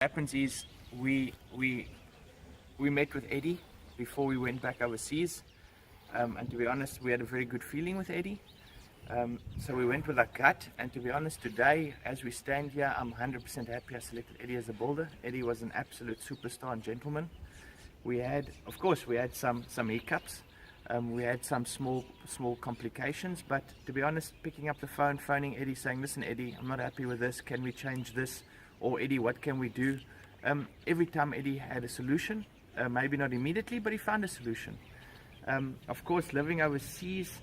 Happens is we met with Eddie before we went back overseas, and to be honest, we had a very good feeling with Eddie. So we went with our gut, and to be honest, today as we stand here, I'm 100% happy I selected Eddie as a builder. Eddie was an absolute superstar and gentleman. We had, of course, some hiccups. We had some small complications, but to be honest, picking up the phone, phoning Eddie, saying, "Listen, Eddie, I'm not happy with this. Can we change this?" Or, "Eddie, what can we do?" Every time Eddie had a solution, maybe not immediately, but he found a solution. Of course, living overseas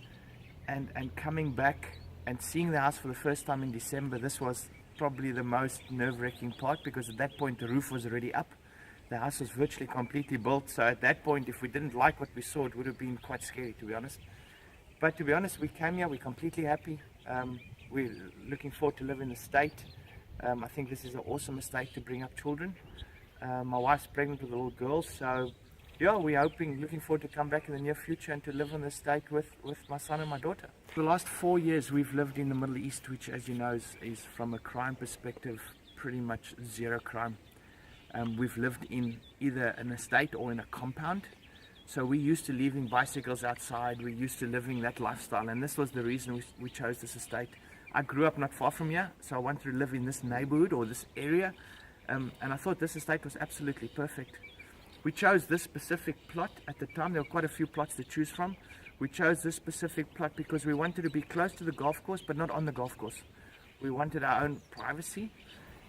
and coming back and seeing the house for the first time in December, this was probably the most nerve-wracking part, because at that point the roof was already up. The house was virtually completely built, so at that point, if we didn't like what we saw, it would have been quite scary, to be honest. But to be honest, we came here, we're completely happy. We're looking forward to live in the state. I think this is an awesome estate to bring up children. My wife's pregnant with a little girl, so yeah, we're looking forward to come back in the near future and to live in the state with my son and my daughter. For the last 4 years, we've lived in the Middle East, which, as you know, is from a crime perspective, pretty much zero crime. We've lived in either an estate or in a compound. So we're used to leaving bicycles outside, we're used to living that lifestyle, and this was the reason we chose this estate. I grew up not far from here, so I wanted to live in this neighborhood or this area, and I thought this estate was absolutely perfect. We chose this specific plot. At the time, there were quite a few plots to choose from. We chose this specific plot because we wanted to be close to the golf course, but not on the golf course. We wanted our own privacy.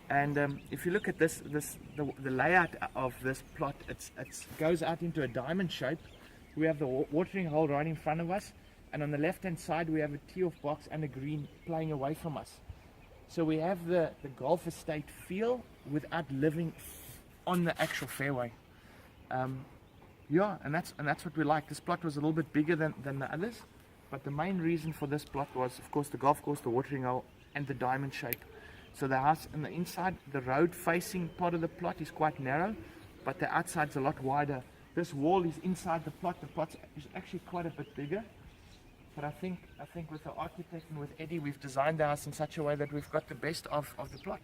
And if you look at the layout of this plot, it goes out into a diamond shape. We have the watering hole right in front of us, and on the left-hand side we have a tee-off box and a green playing away from us. So we have the golf estate feel without living on the actual fairway. Yeah, and that's what we like. This plot was a little bit bigger than the others, but the main reason for this plot was, of course, the golf course, the watering hole, and the diamond shape. So the house on the inside, the road facing part of the plot is quite narrow, but the outside's a lot wider. This wall is inside the plot. The plot is actually quite a bit bigger. But I think with the architect and with Eddie, we've designed the house in such a way that we've got the best of the plot.